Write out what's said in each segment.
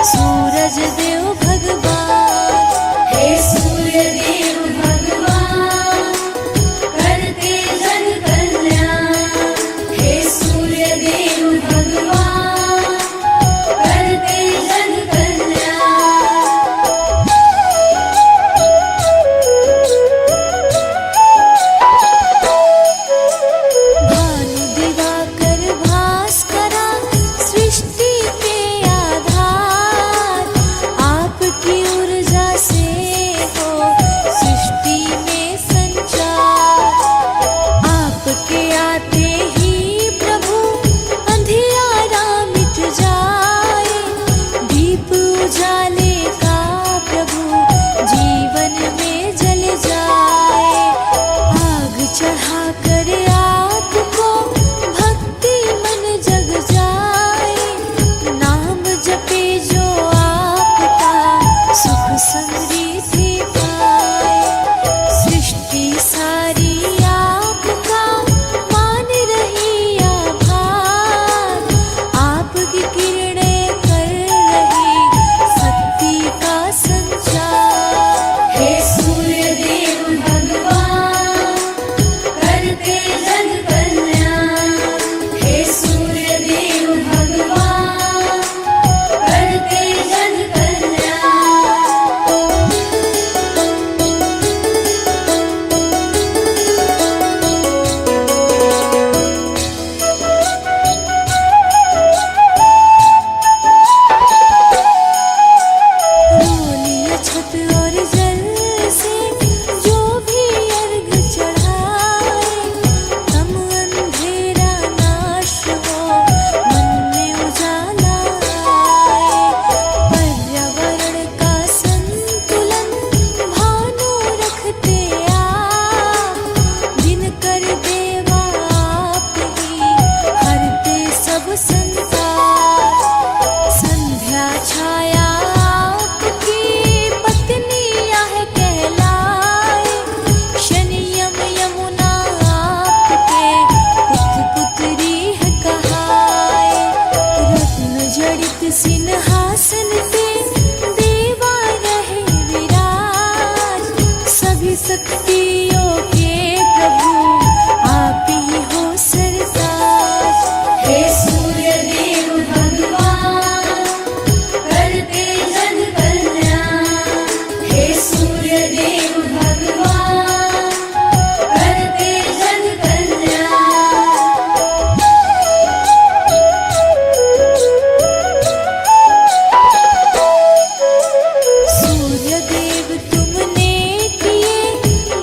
सूरज देव भगवान हे शक्तियों के प्रभु आप ही हो सरताज। हे सूर्य देव भगवान करते जन कल्याण। हे सूर्य देव भगवान करते जन कल्याण। सूर्य देव तुमने किए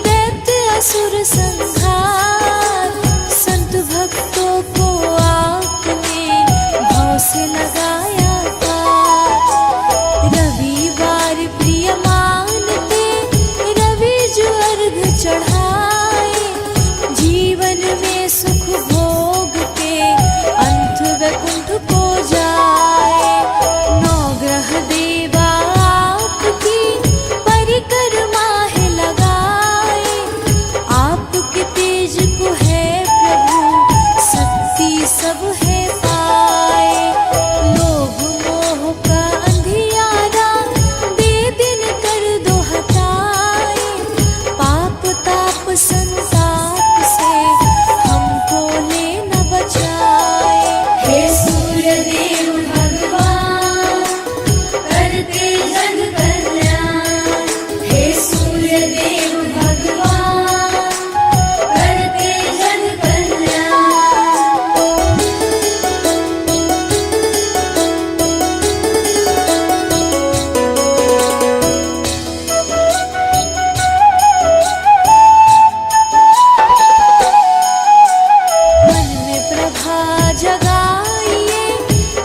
दैत्य असुर संहार। संत भक्तों को आपने भाव से लगाया पार। रविवार प्रिय मानते रवि जो अर्घ चढ़ाए। जीवन में सुख भोग के अंत वैकुंठ को जाए। नवग्रह देवा आपकी परिक्रमा है लगाए। आपके तेज को है प्रभु शक्ति सब है पाए। लोभ मोह का अंधियारा दे दिन कर दो हटाए। पाप ताप संताप से हमको ले न बचाए। हे सूर्य देव भगवान करते जन कल्याण। हे सूर्य देव भगवान करते जन कल्याण। मन में प्रभा जगाइए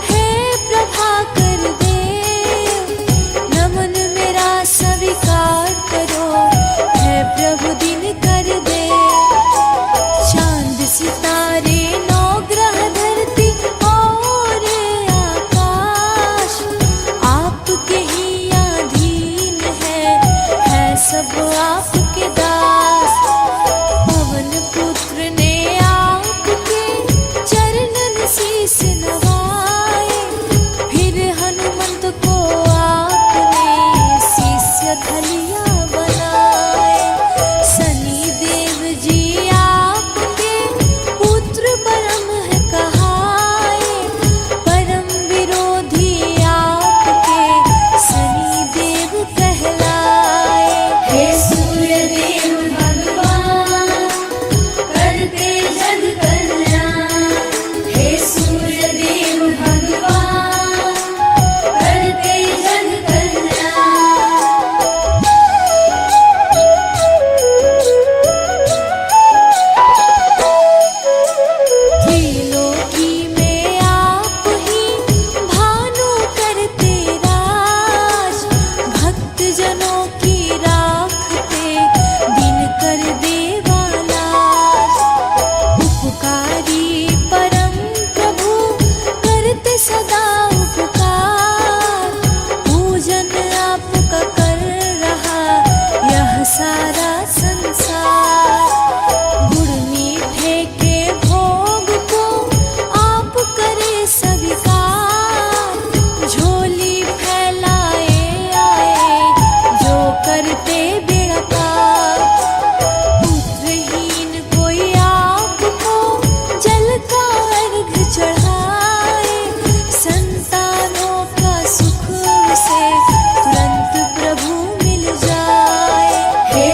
हे प्रभा कर देव। नमन मेरा स्वीकार करो है प्रभु दिन कर दे। चांद सितारे नौ ग्रह धरती और आकाश आपके ही अधीन है सब आपके दास। पवन पुत्र ने आपके चरणन शीस नवाए। फिर हनुमंत को आपने शिष्य धलिया बनाए। शनि देव जी आपके पुत्र परम है कहाए। परम विरोधी आपके शनि देव कहलाए। हे सूर्य देव भगवान करते जन कल्याण। हे सूर्य देव भगवान करते जन कल्याण। त्रिलोकी में आप ही भानु करते राज। भक्त जनों की राखते दिन कर देवालाज। उपकारी परम प्रभु करते सदा उपकार। पूजन आपका कर रहा यह सारा संसार। गुड़ मीठे के भोग को आप करे स्वीकार। झोली फैलाए आए जो करते बेड़ा पार। पुत्रहीन कोई आपको जल का अर्घ चढ़ाए। संतानों का सुख से तुरंत प्रभु मिल जाए। हे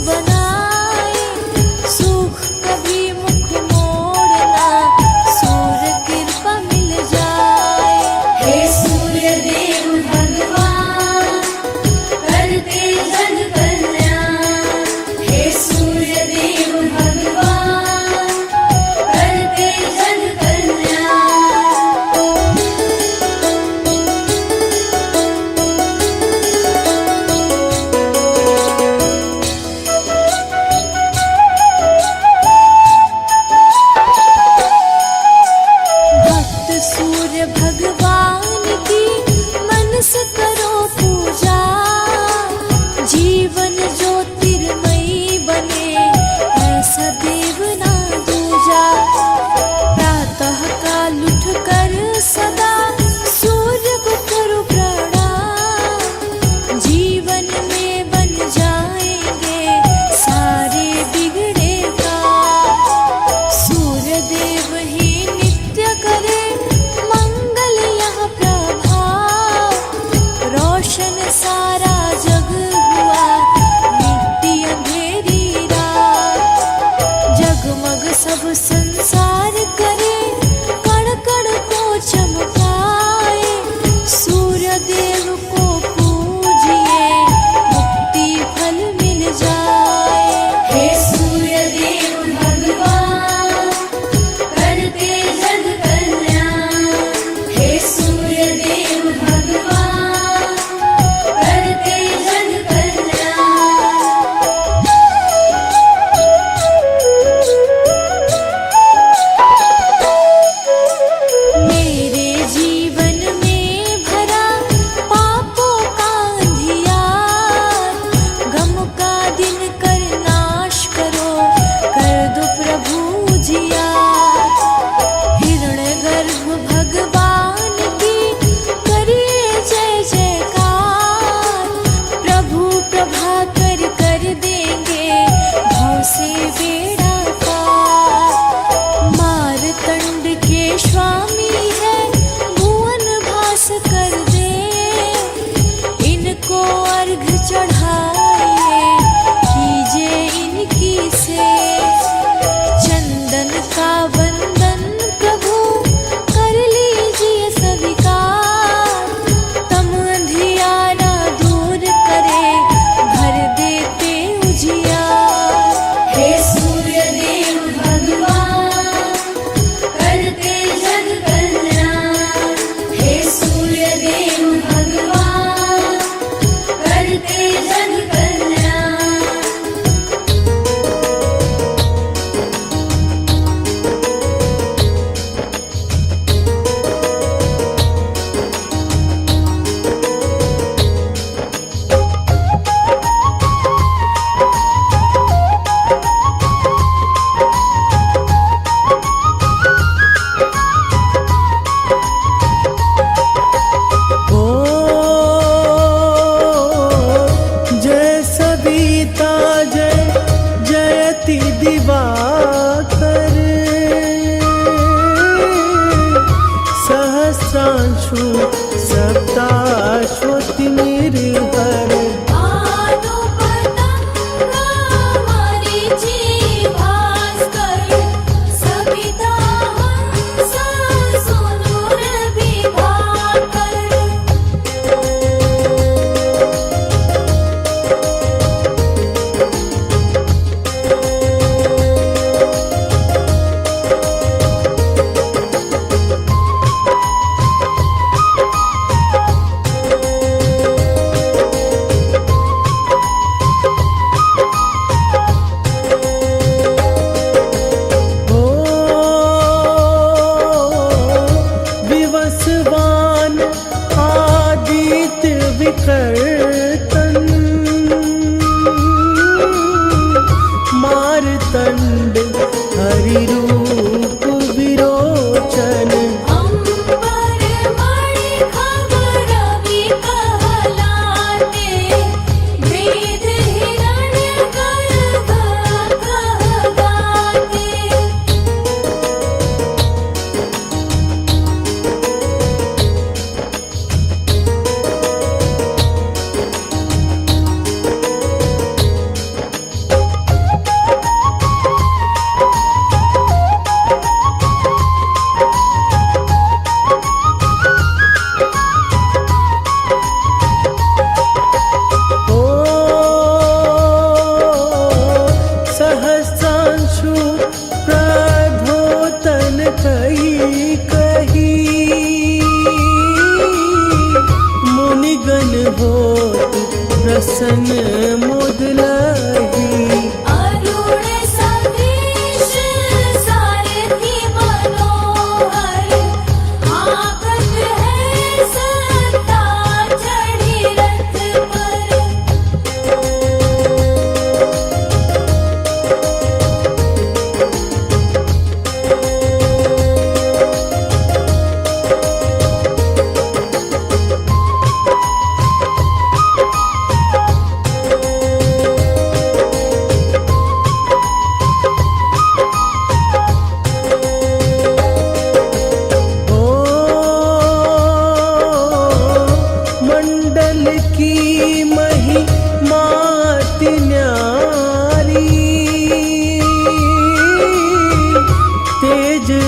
बनाए, सुख कभी मुख मोड़ना, सूर्य कृपा मिल जाए। हे सूर्य देव भगवान करते जग कल्याण। हे सूर्य देव भगवान करते जग कल्याण। भक्त सूर्य भगवान की मन से करो पूजा, जीवन ज्योतिर्मयी बने ऐसा देव ना दूजा। प्रातः काल उठ कर सदा सूर्य को करो प्रणाम, जीवन में बन जाएंगे सारे बिगड़े काम। सूर्य देव ही नित्य करे मंगल यह प्रभाव, रोशन सारा जग हुआ मिट्टी अंधेरी रात। जगमग सब संसार करे, कण कण को चमकाए, सूर्य देव को पूजिए मुक्ति फल मिल जाए। हे सूर्य देव भगवान करते जग कल्याण। हे सूर्य देव भगवान करते जग कल्याण। मेरे जीवन में भरा पापों का अंधियार, गम का दिन कर नाश करो, कर दो प्रभु जियार। हिरण्यगर्भ भगवान की करिए जय जयकार, प्रभु प्रभाकर कर देंगे भव से बेड़ा पार। मारतंड के स्वामी है भुवन भास कर दे, इनको अर्घ चढ़ाइए कीजिए इनकी से। चंदन का वंदन प्रभु कर लीजिए स्वीकार, तम अंधियारा दूर करे भर देते उजियार। हे सूर्य देव भगवान करते जग कल्याण। हे सूर्य देव भगवान करते जग कल्याण। ओ जय सविता जय जयति दिवाकर, सहस्रांशु सप्ताश्वति निर्भर। आदो पतंगा मरीचि भास्कर, सविता हंस सुनुर विभाकर।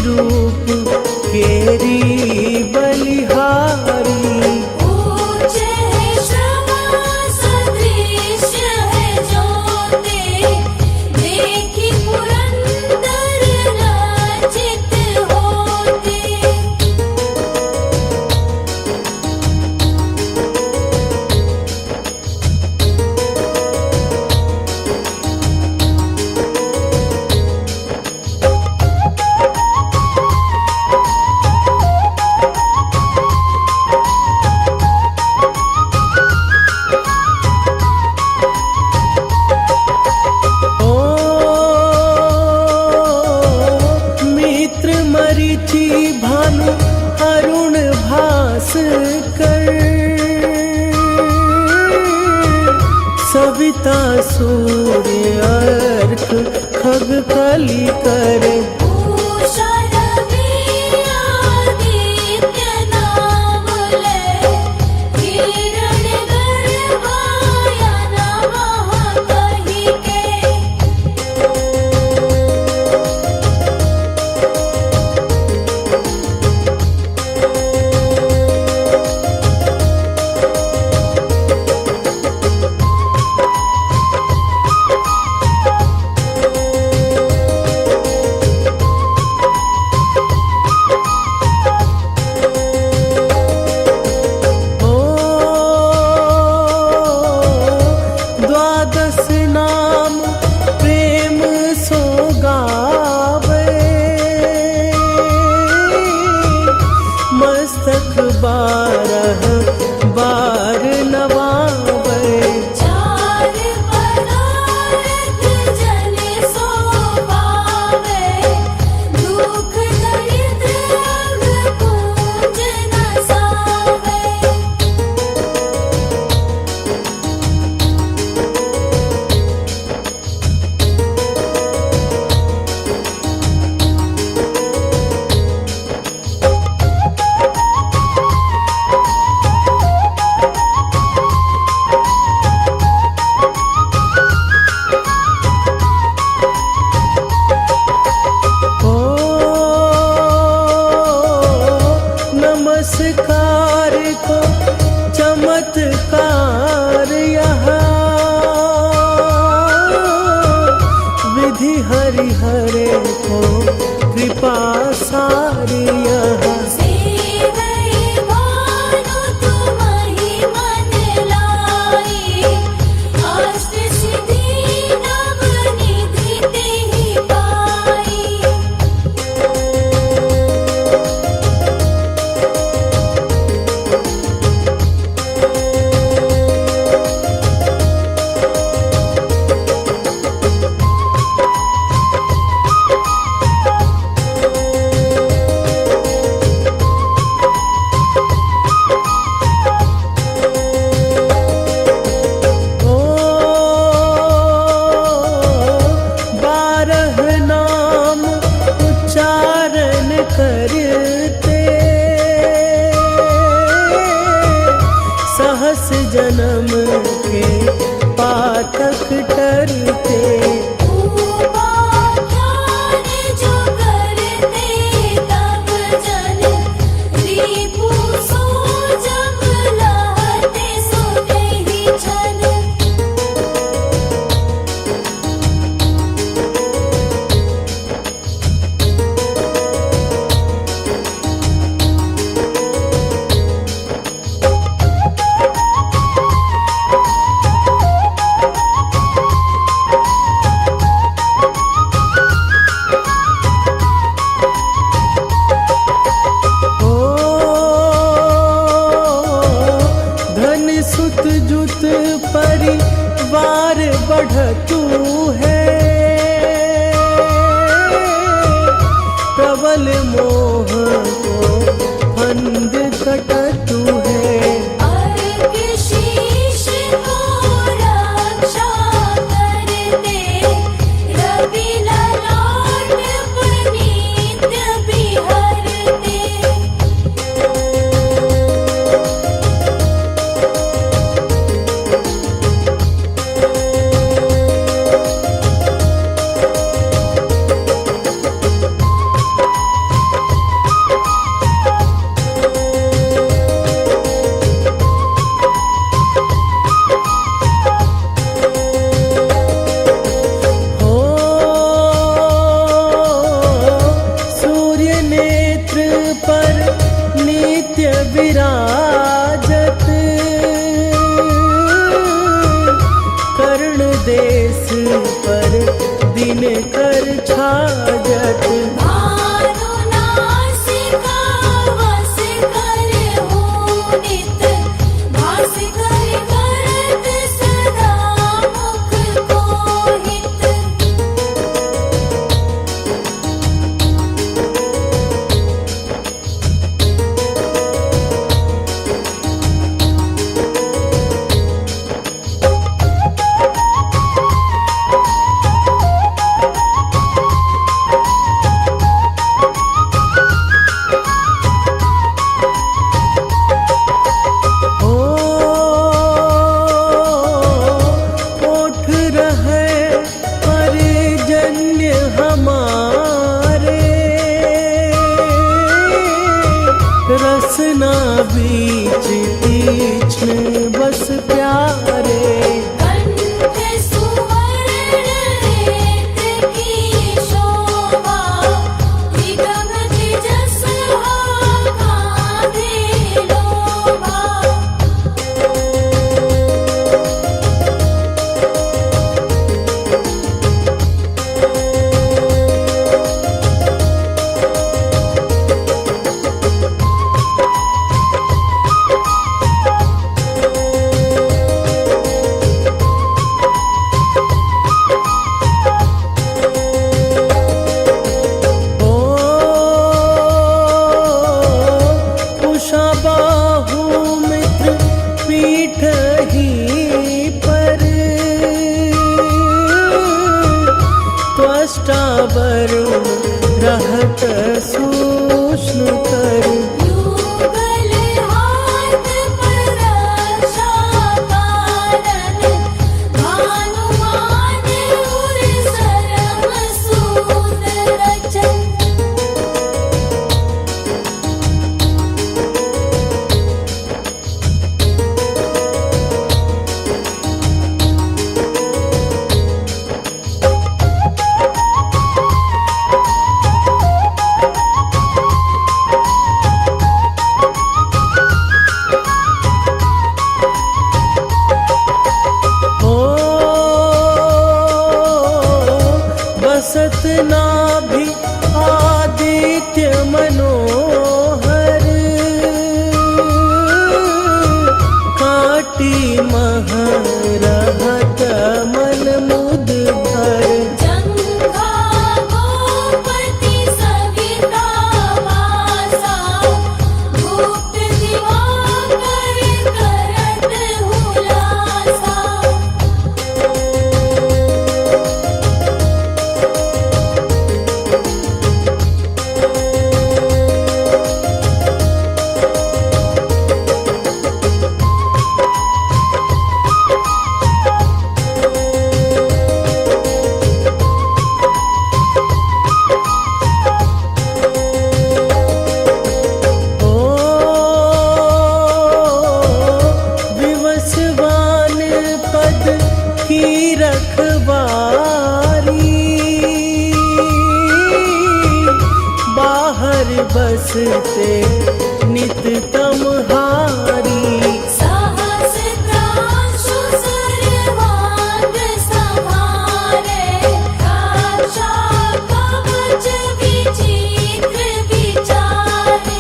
रूप केरी बलिहारी। ऊंच है श्रवा सदृश है ज्योति, देखी पुरंदर लज्जित होते। ओ मित्र मरीचि भानु अरुण भास्कर, सविता सूर्य अर्क खग कली कर। उषा रवि आदित्य नाम ले, किरण गर्भाया नमः कहि के। ओ द्वादश नाम प्रेम सो गावे, मस्तक 12 बार नवावे। चार पदार्थ जन सो पावे, दुख दरिद्र अग पूज न सावे। ओ नमस्कार को चमत्कार यहाँ, विधि हरिहरे को कृपा सारी यहाँ। सेवई भानु तुम्हि मन लाई, अष्ट सिद्धि नव निधि तेहि पाई। दिन कर छाजत भानु नासिका वस करे हो नित भास करे करत सदा मुख को हित ओ ओठ रहे परिजन्य हमारे रसना बीच तीक्ष्ण बस प्यारे कंठ सुवर्ण रेत की शोभा निगम तेजस कांधे लोभा ओ उषा बाहु मित्र पीठ ही पर त्वष्टा वरुण रहत सूक्ष्म कर युगल हाथ पर रक्षा कारण भानुमान उर सरम सूत रचन ओ बसत नाभि आदित्य मनोहर काटी मह रहत मन मुद भर जंघा गोपति सविता वासा गुप्त दिवाकर करत हुलासा ओ विवस्वान पद की रखवारी बाहर बसते नित तमहारी सहस्त्रांशु सर्वांग समारे रक्षा कवच विचित्र विचारे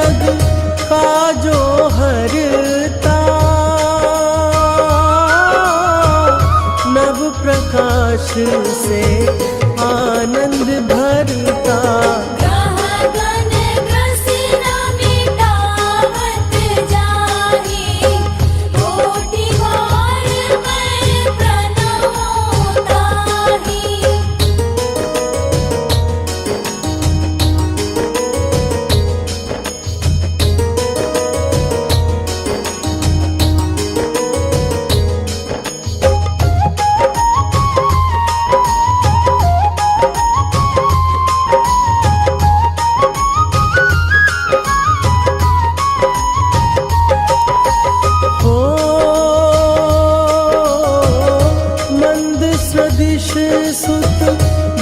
जग का जो हरता, नव प्रकाश से आनंद भरता। ग्रह गण ग्रसित मिटावत जाहि, कोटि बार मैं प्रणमो ताहि। हो मंद सदिश सुत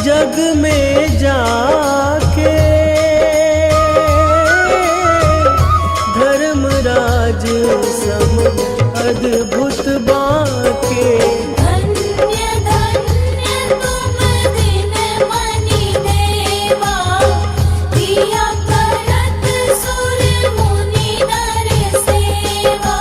जग में जाके, धर्मराज सम अद्भुत बाके। धन्य धन्य तुम दिन मनि देवा, किया करत सुर मुनि नर सेवा।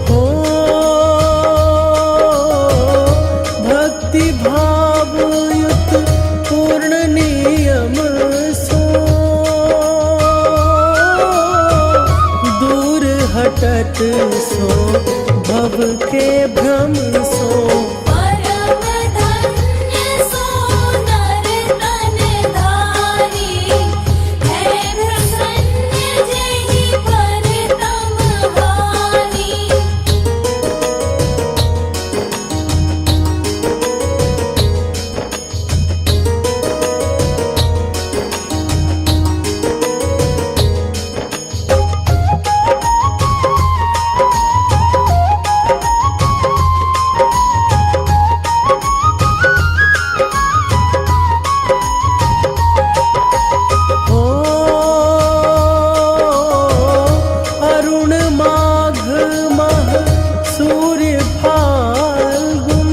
हो भक्ति भाव युत पूर्ण नियम सो, दूर हटत सो भव के भ्रम सो। परम धन्य सो नर तन धारी, है प्रसन्न जेहि पर तम हारी। हो अरुण माघ मह सूर्य फाल्गुन,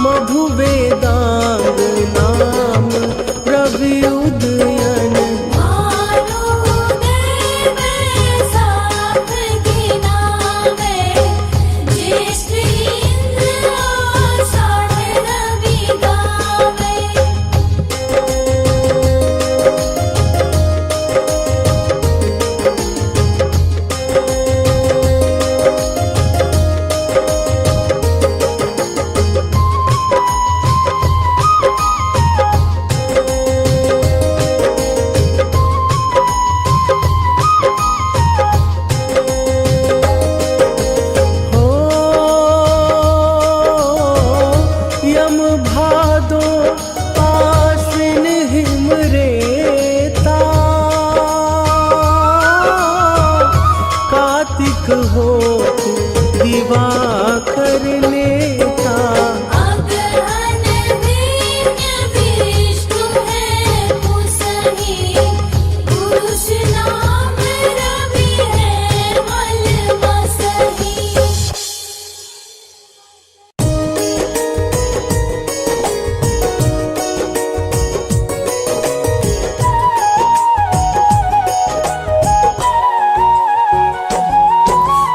मधु वेदांग नाम रवि उदयन। भानु देव साथ गिनावे, ज्येष्ठ इंद्र आषाढ़ रवि गावे। हो यम भादो आश्विन हिम रेता, कार्तिक होत दिवाकर नेता। अगहन दीन्य विष्णु है मुसहि, पुरुष नाम रवि है मल मसहि।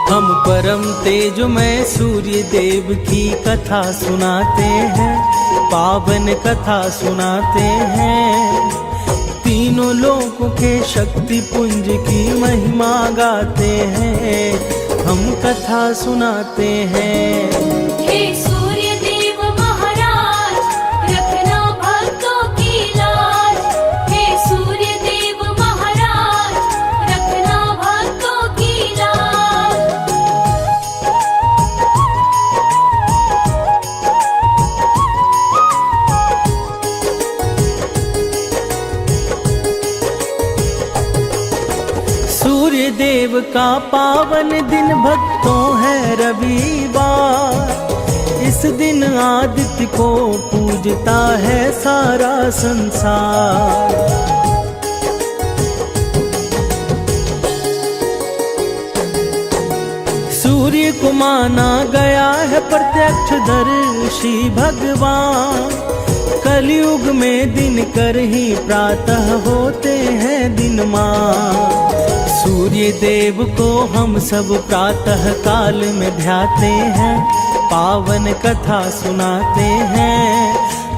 हम परम तेजमय सूर्य देव की कथा सुनाते हैं, पावन कथा सुनाते हैं। तीनों लोकों के शक्ति पुंज की महिमा गाते हैं, हम कथा सुनाते हैं। हे सूर्य देव महाराज, रखना भक्तों की लाज। हे सूर्य देव महाराज, रखना भक्तों की लाज। सूर्य देव का पावन दिन भक्तों है रविवार। इस दिन आदित्य को पूजता है सारा संसार। सूर्य को माना गया है प्रत्यक्षदर्शी भगवान। कलयुग में दिन कर ही प्रातः होते हैं दिनमान। सूर्य देव को हम सब प्रातः काल में ध्याते हैं, पावन कथा सुनाते हैं।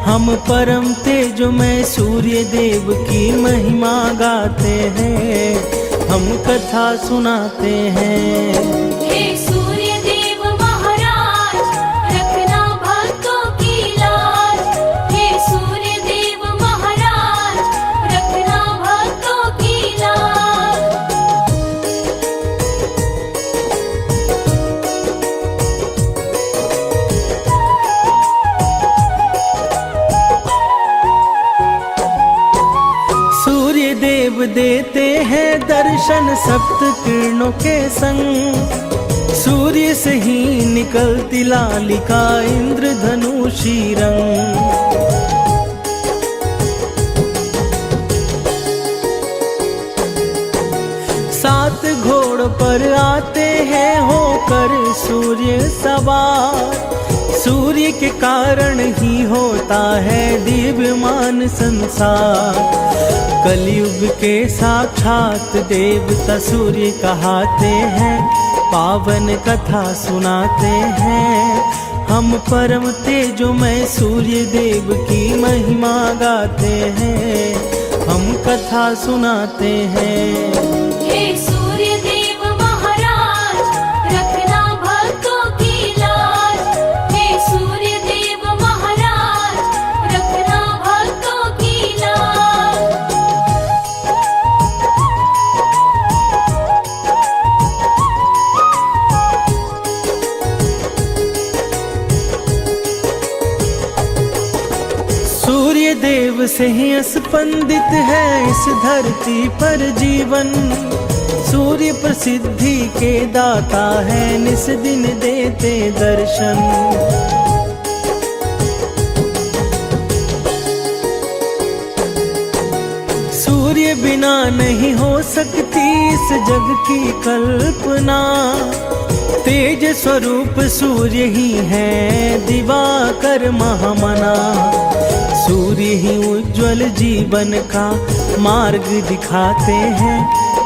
हम परम तेजोमय सूर्य देव की महिमा गाते हैं, हम कथा सुनाते हैं। हे सूर्य देव महाराज, रखना भक्तों की लाज। हे सूर्य देव महाराज, रखना भक्तों की लाज। सूर्य देव देते हैं दर्शन सप्त किरणों के संग। सूर्य से ही निकलती लालिका इंद्रधनुषी रंग। सात घोड़ पर आते हैं होकर सूर्य सवार। सूर्य के कारण ही होता है दिव्यमान संसार। कलयुग के साक्षात देवता सूर्य कहाते हैं, पावन कथा सुनाते हैं। हम परम तेजोमय सूर्य देव की महिमा गाते हैं, हम कथा सुनाते हैं। हे सूर्य देव महाराज, रखना भक्तों की लाज। हे सूर्य देव महाराज, रखना भक्तों की लाज। सूर्य देव से ही स्पंदित है इस धरती पर जीवन। सूर्य प्रसिद्धि के दाता है, निस दिन देते दर्शन। सूर्य बिना नहीं हो सकती इस जग की कल्पना। तेज स्वरूप सूर्य ही है, दिवाकर महामना। सूर्य ही उज्ज्वल जीवन का मार्ग दिखाते हैं,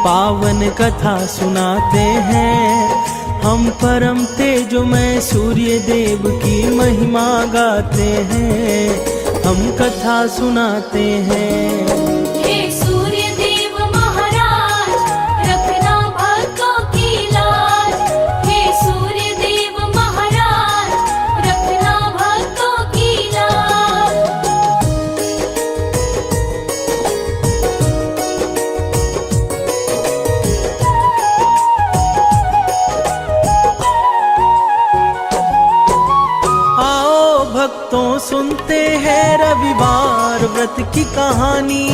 पावन कथा सुनाते हैं। हम परम तेजोमय सूर्य देव की महिमा गाते हैं, हम कथा सुनाते हैं। हे सूर्य देव महाराज, रखना भक्तों की लाज। हे सूर्य देव महाराज, रखना भक्तों की लाज। आओ भक्तों सुनते हैं रविवार व्रत की कहानी।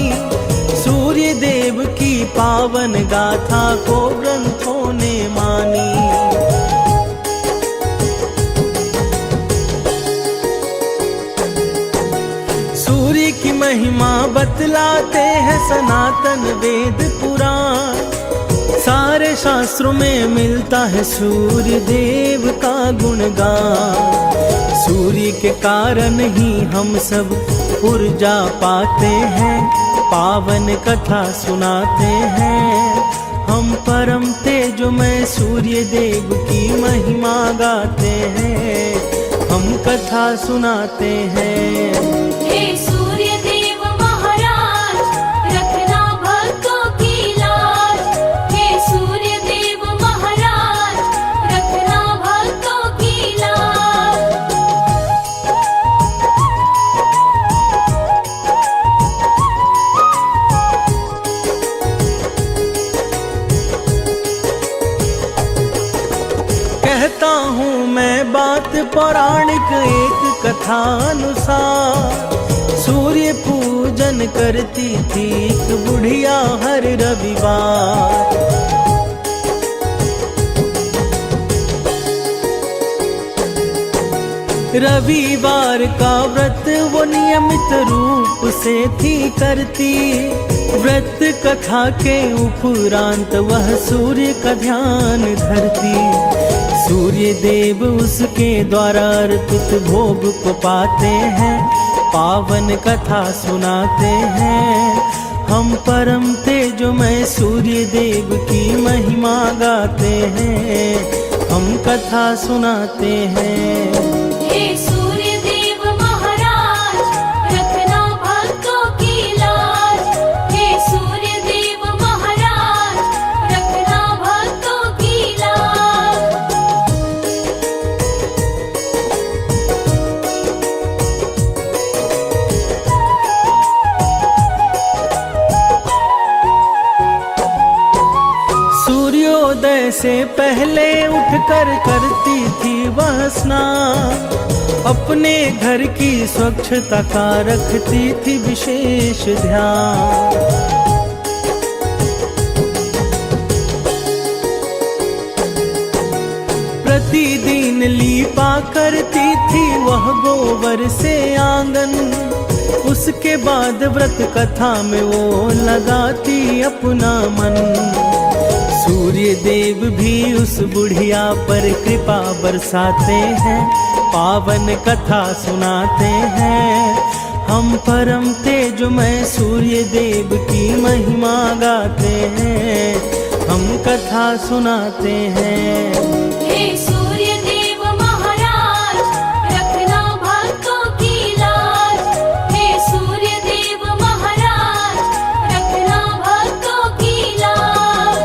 सूर्य देव की पावन गाथा को ग्रंथों ने मानी। सूर्य की महिमा बतलाते हैं सनातन वेद पुराण। सारे शास्त्रों में मिलता है सूर्य देव का गुणगान। सूर्य के कारण ही हम सब ऊर्जा पाते हैं, पावन कथा सुनाते हैं। हम परम तेजोमय सूर्य देव की महिमा गाते हैं, हम कथा सुनाते हैं। हे सूर्य देव महाराज, रखना भक्तों की लाज। हे सूर्य देव महाराज, रखना भक्तों की लाज। कहता हूँ मैं बात पौराणिक एक कथानुसार। सूर्य पूजन करती थी एक बुढ़िया हर रविवार। रविवार का व्रत वो नियमित रूप से थी करती। व्रत कथा के उपरांत वह सूर्य का ध्यान धरती। सूर्य देव उसके द्वारा अर्पित भोग को पाते हैं, पावन कथा सुनाते हैं। हम परम तेजोमय सूर्य देव की महिमा गाते हैं, हम कथा सुनाते हैं। हे सूर्य देव महाराज, रखना भक्तों की लाज। हे सूर्य देव महाराज, रखना भक्तों की लाज। सूर्योदय से पहले उठकर करती थी वह स्नान। अपने घर की स्वच्छता का रखती थी विशेष ध्यान। प्रतिदिन लीपा करती थी वह गोबर से आंगन। उसके बाद व्रत कथा में वो लगाती अपना मन। सूर्य देव भी उस बुढ़िया पर कृपा बरसाते हैं, पावन कथा सुनाते हैं। हम परम तेजोमय सूर्य देव की महिमा गाते हैं, हम कथा सुनाते हैं। हे सूर्य देव महाराज, रखना भक्तों की लाज। हे सूर्य देव महाराज, रखना भक्तों की लाज।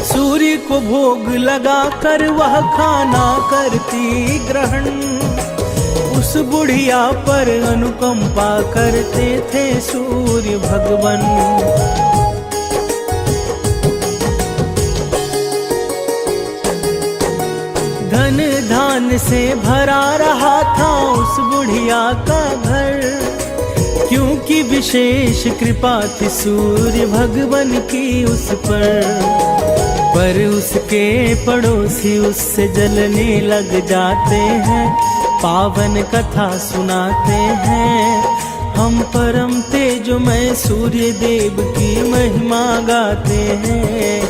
सूर्य को भोग लगा कर वह खाना करती ग्रहण। उस बुढ़िया पर अनुकंपा करते थे सूर्य भगवान। धन धान से भरा रहा था उस बुढ़िया का घर, क्योंकि विशेष कृपा थी सूर्य भगवान की उस पर उसके पड़ोसी उससे जलने लग जाते हैं, पावन कथा सुनाते हैं। हम परम तेजोमय सूर्य देव की महिमा गाते हैं,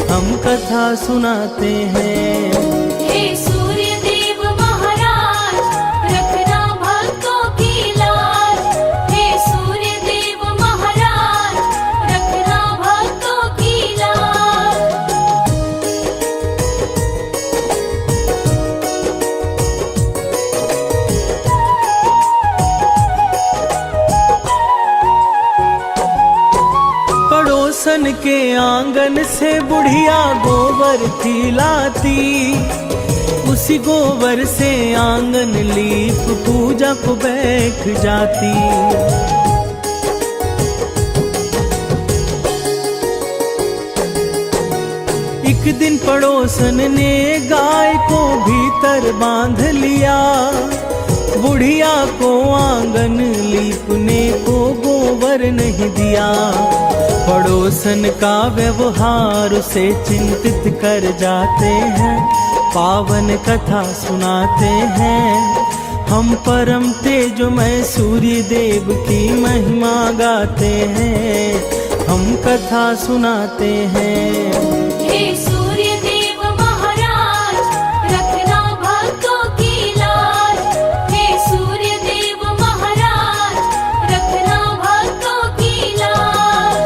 हम कथा सुनाते हैं। हे सूर्य देव महाराज, रखना भक्तों की लाज। हे सूर्य देव महाराज, रखना भक्तों की लाज। पड़ोसन के आंगन से बुढ़िया गोबर थी लाती। उसी गोबर से आंगन लीप पूजा को बैठ जाती। एक दिन पड़ोसन ने गाय को भीतर बांध लिया। बुढ़िया को आंगन लीपने को गोबर नहीं दिया। पड़ोसन का व्यवहार उसे चिंतित कर जाते हैं, पावन कथा सुनाते हैं। हम परम तेजोमय सूर्य देव की महिमा गाते हैं, हम कथा सुनाते हैं। हे सूर्य देव महाराज, रखना भक्तों की लाज। हे सूर्य देव महाराज, रखना भक्तों की लाज।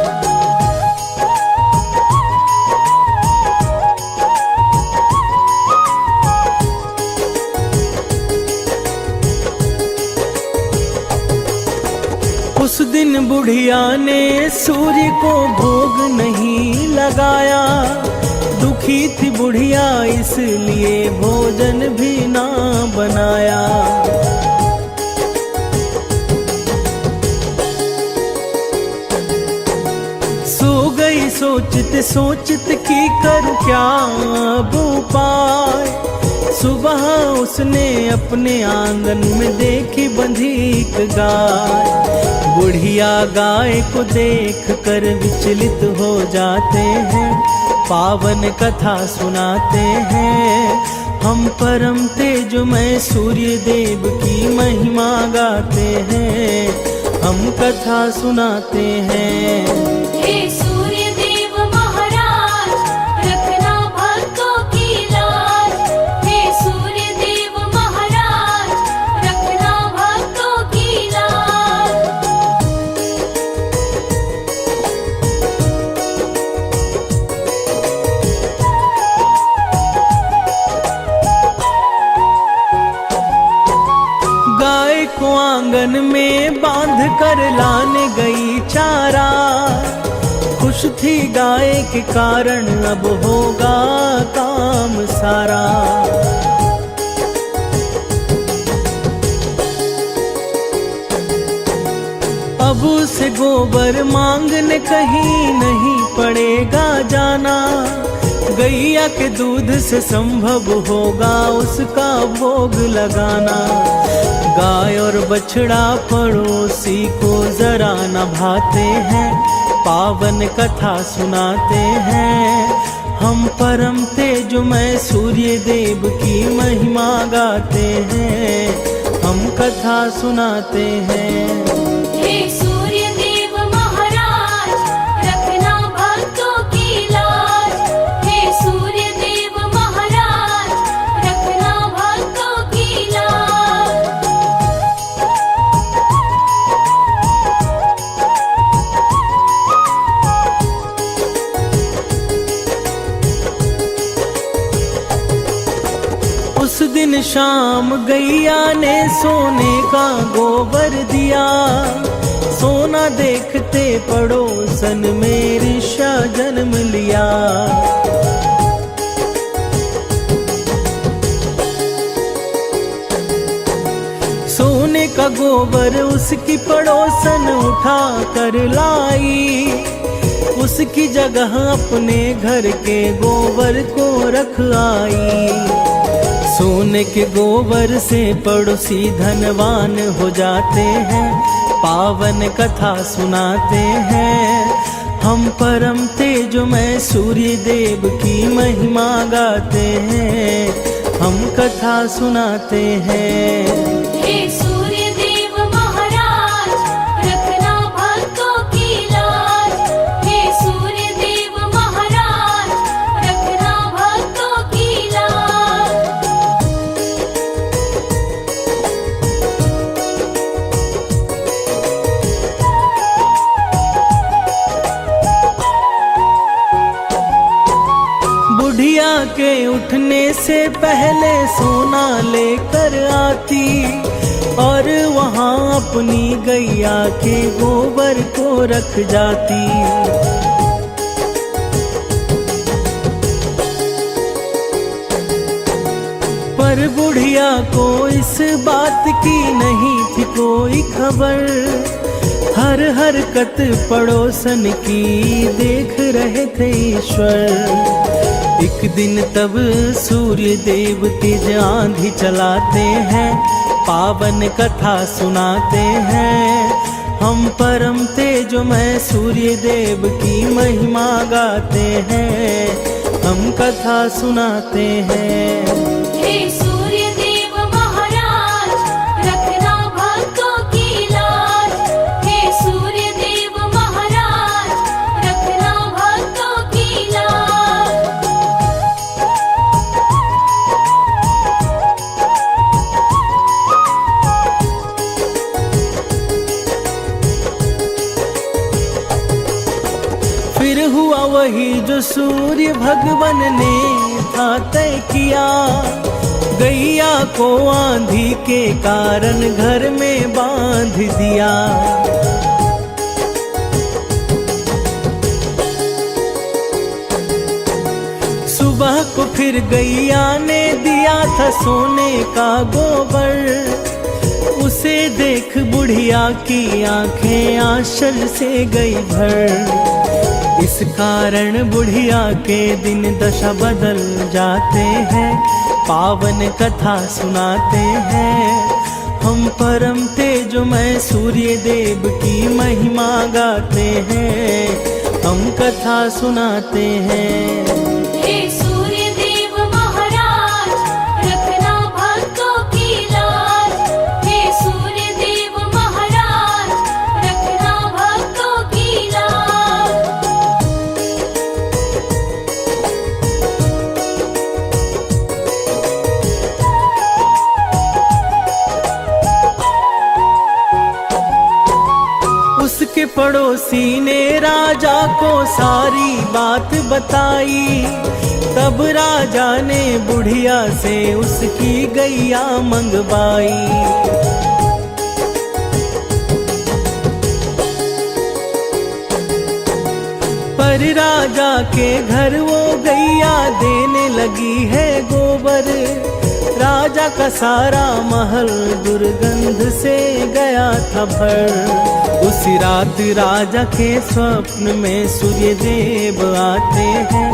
उस दिन बुढ़िया ने सूर्य को भोग नहीं लगाया। दुखी थी बुढ़िया इसलिए भोजन भी ना बनाया। सो गई सोचते सोचते कि करूं क्या अब उपाय। सुबह उसने अपने आंगन में देखी बंधी एक गाय। बुढ़िया गाय को देख कर विचलित हो जाते हैं, पावन कथा सुनाते हैं। हम परम तेजमय सूर्य देव की महिमा गाते हैं, हम कथा सुनाते हैं। हे सूर्य देव महाराज, रखना भक्तों की लाज। हे सूर्य देव महाराज, रखना भक्तों की लाज। गाय को आंगन में बांध कर लाने गई चारा, खुश थी गाय के कारण अब होगा काम सारा। अब उसे गोबर मांगने कहीं नहीं पड़ेगा जाना, गैया के दूध से संभव होगा उसका भोग लगाना। गाय और बछड़ा पड़ोसी को जरा न भाते हैं, पावन कथा सुनाते हैं। हम परम तेजमय सूर्य देव की महिमा गाते हैं, हम कथा सुनाते हैं। हे सूर्य देव महाराज, रखना भक्तों की लाज। हे सूर्य देव महाराज, रखना भक्तों की लाज। उस दिन शाम गैया ने सोने का गोबर दिया, सोना देखते पड़ोसन में ऋषा जन्म लिया। सोने का गोबर उसकी पड़ोसन उठा कर लाई, उसकी जगह अपने घर के गोबर को रख आई। सोने के गोबर से पड़ोसी धनवान हो जाते हैं, पावन कथा सुनाते हैं। हम परम तेजमय सूर्य देव की महिमा गाते हैं, हम कथा सुनाते हैं। हे सूर्य देव महाराज, रखना भक्तों की लाज। हे सूर्य देव महाराज, रखना भक्तों की लाज। बुढ़िया के उठने से पहले सोना लेकर आती, और वहाँ अपनी गैया के गोबर को रख जाती। पर बुढ़िया को इस बात की नहीं थी कोई खबर, हर हरकत पड़ोसन की देख रहे थे ईश्वर। एक दिन तब सूर्य देव तेज आंधी चलाते हैं, पावन कथा सुनाते हैं। हम परम तेजमय सूर्य देव की महिमा गाते हैं, हम कथा सुनाते हैं। हे सूर्य देव महाराज, रखना भक्तों की लाज। हे सूर्य देव महाराज, रखना भक्तों की लाज। फिर हुआ वही जो सूर्य भगवान ने था तय किया, गैया को आंधी के कारण घर में बांध दिया। सुबह को फिर गैया ने दिया था सोने का गोबर, उसे देख बुढ़िया की आंखें आंचल से गई भर। इस कारण बुढ़िया के दिन दशा बदल जाते हैं, पावन कथा सुनाते हैं। हम परम तेजोमय सूर्य देव की महिमा गाते हैं, हम कथा सुनाते हैं। हे सूर्य देव महाराज, रखना भक्तों की लाज। हे सूर्य देव महाराज, रखना भक्तों की लाज। उसके पड़ोसी ने राजा को सारी बात बताई, तब राजा ने बुढ़िया से उसकी गैया मंगवाई। पर राजा के घर वो गैया देने लगी है गोबर, राजा का सारा महल दुर्गंध से गया था भर। उसी रात राजा के स्वप्न में सूर्य देव आते हैं,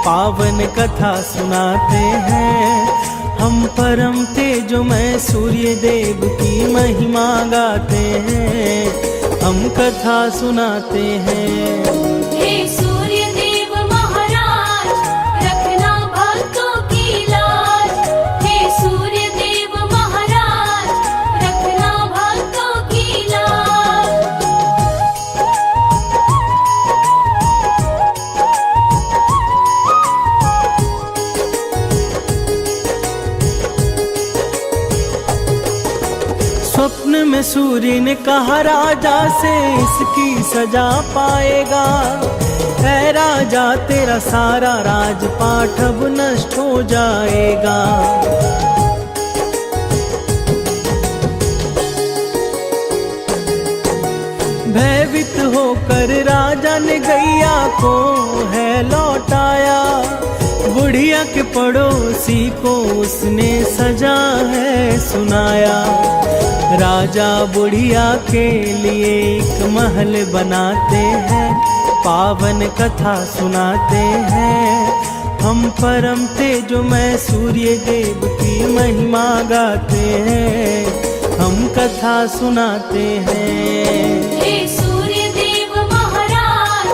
पावन कथा सुनाते हैं। हम परम तेजोमय सूर्य देव की महिमा गाते हैं, हम कथा सुनाते हैं। हे सूर्य देव महाराज, रखना भक्तों की लाज। हे सूर्य देव महाराज, रखना भक्तों की लाज। स्वप्न में सूर्य ने कहा राजा से इसकी सजा पाएगा। है राजा तेरा सारा राजपाट अब नष्ट हो जाएगा। भयभीत होकर राजा ने गैया को है लौटाया। बुढ़िया के पड़ोसी को उसने सजा है सुनाया। राजा बुढ़िया के लिए एक महल बनाते हैं, पावन कथा सुनाते हैं। हम परम तेजोमय सूर्य देव की महिमा गाते हैं, हम कथा सुनाते हैं। हे सूर्य देव महाराज,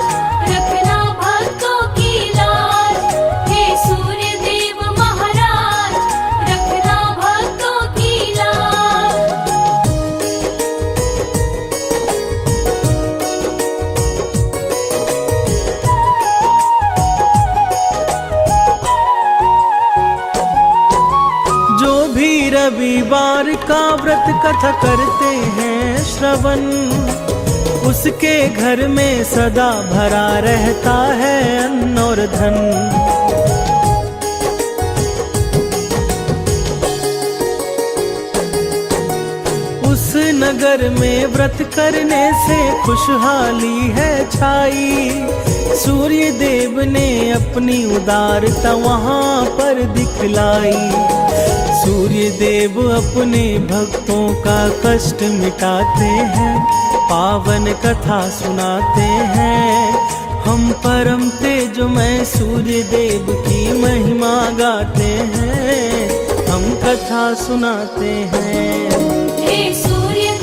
रखना भक्तों की लाज। हे सूर्य देव महाराज, रखना भक्तों की लाज। जो भी रविवार का व्रत कथा करते हैं श्रवण, उसके घर में सदा भरा रहता है अन्न और धन। उस नगर में व्रत करने से खुशहाली है छाई। सूर्य देव ने अपनी उदारता वहां पर दिखलाई। सूर्य देव अपने भक्तों का कष्ट मिटाते हैं, पावन कथा सुनाते हैं। हम परम तेजोमय सूर्य देव की महिमा गाते हैं, हम कथा सुनाते हैं। हे सूर्य